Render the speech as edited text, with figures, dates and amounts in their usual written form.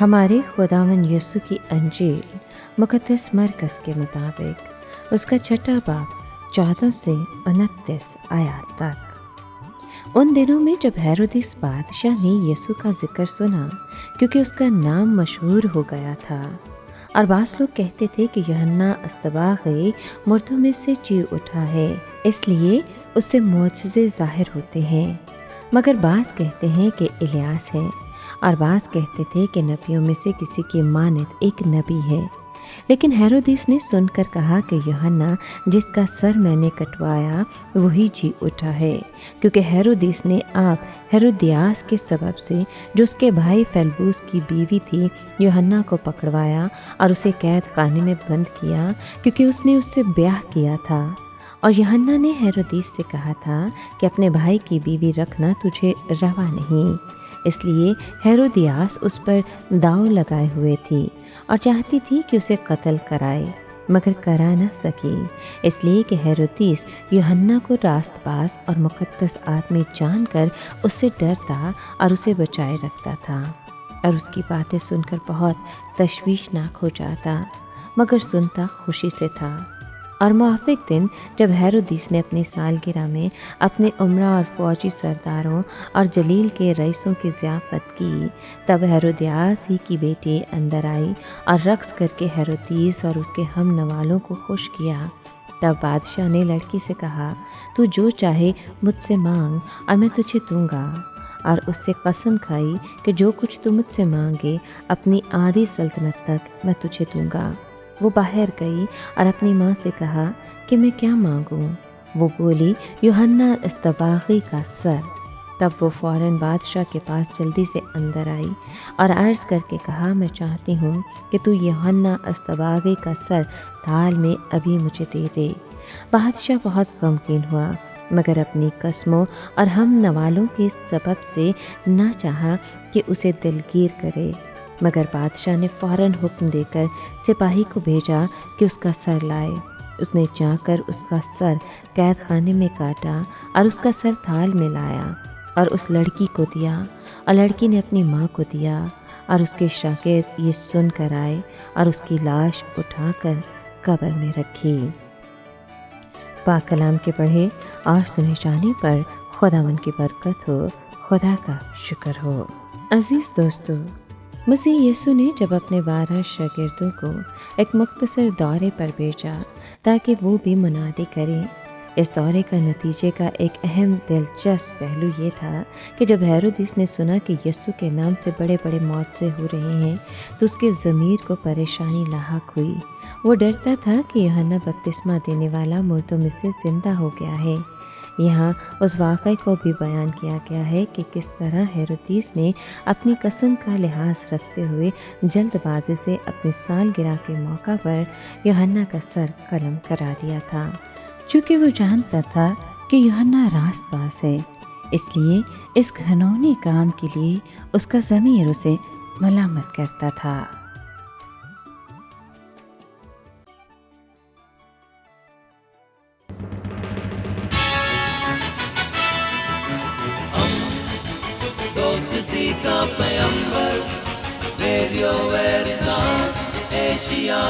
हमारे खुदावन यीशु की अंजील मुक़द्दस मरकज़ के मुताबिक उसका छठा बाब 14 से 29 आयत तक। उन दिनों में जब हेरोदिस बादशाह ने यीशु का जिक्र सुना, क्योंकि उसका नाम मशहूर हो गया था, और बास लोग कहते थे कि यूहन्ना अस्तबाग़ी मुर्दों में से जी उठा है, इसलिए उससे मोजज़े ज़ाहिर होते हैं। मगर बास कहते हैं कि इलियास है, और बास कहते थे कि नबियों में से किसी की मानद एक नबी है। लेकिन हेरोदिस ने सुनकर कहा कि यूहन्ना जिसका सर मैंने कटवाया वही जी उठा है, क्योंकि हेरोदिस ने आप हेरोदियास के सबब से, जो उसके भाई फेलबूस की बीवी थी, यूहन्ना को पकड़वाया और उसे कैद खाने में बंद किया, क्योंकि उसने उससे ब्याह किया था। और यूहन्ना ने हेरोदिस से कहा था कि अपने भाई की बीवी रखना तुझे रवा नहीं। इसलिए हेरोदियास उस पर दाव लगाए हुए थी और चाहती थी कि उसे कत्ल कराए, मगर करा न सकी, इसलिए कि हेरोदिस यूहन्ना को रास्तबाज और मुक़द्दस आदमी जानकर उससे डरता और उसे बचाए रखता था, और उसकी बातें सुनकर बहुत तशवीशनाक हो जाता, मगर सुनता खुशी से था। और मुआफ़िक दिन जब हेरोदिस ने अपनी सालगिरह में अपने उमरा और फ़ौजी सरदारों और जलील के रईसों की ज़ियाफ़त की, तब हेरोदियास ही की बेटी अंदर आई और रक़्स करके हेरोदिस और उसके हम नवालों को खुश किया। तब बादशाह ने लड़की से कहा, तू जो चाहे मुझसे मांग और मैं तुझे दूंगा। और उससे कसम खाई कि जो कुछ तू मुझसे मांगे अपनी आधी सल्तनत तक मैं तुझे दूंगा। वो बाहर गई और अपनी माँ से कहा कि मैं क्या मांगूं? वो बोली, यूहन्ना अस्तबाग़ी का सर। तब वो फ़ौरन बादशाह के पास जल्दी से अंदर आई और अर्ज़ करके कहा, मैं चाहती हूँ कि तू यूहन्ना अस्तबाग़ी का सर थाल में अभी मुझे दे दे। बादशाह बहुत गमगीन हुआ, मगर अपनी कस्मों और हम नवालों के सबब से न चाहा कि उसे दिलगीर करे। मगर बादशाह ने फ़ौरन हुक्म देकर सिपाही को भेजा कि उसका सर लाए। उसने जाकर उसका सर कैद खाने में काटा और उसका सर थाल में लाया और उस लड़की को दिया, और लड़की ने अपनी माँ को दिया। और उसके शागिर्द ये सुन कर आए और उसकी लाश उठाकर कब्र में रखी। पाक कलाम के पढ़े और सुने जाने पर खुदावन की बरकत हो, खुदा का शुक्र हो। अज़ीज़ दोस्तों, मसीह यीशु ने जब अपने 12 शागिर्दों को एक मुख्तसर दौरे पर भेजा ताकि वो भी मुनादी करें, इस दौरे का नतीजे का एक अहम दिलचस्प पहलू ये था कि जब हेरोदिस ने सुना कि यीशु के नाम से बड़े बड़े मौजज़े हो रहे हैं, तो उसके ज़मीर को परेशानी लाहक हुई। वो डरता था कि यूहन्ना बपतिस्मा देने वाला मुर्दों में से ज़िंदा हो गया है। यहाँ उस वाक़ये को भी बयान किया गया है कि किस तरह हेरोदिस ने अपनी कसम का लिहाज रखते हुए जल्दबाजी से अपनी सालगिरह के मौका पर यूहन्ना का सर कलम करा दिया था। चूँकि वो जानता था कि यूहन्ना रास्तबाज़ है, इसलिए इस घिनौने काम के लिए उसका ज़मीर उसे मलामत करता था। दोस्ती का पैगंबर, रेडियो वेरितास एशिया।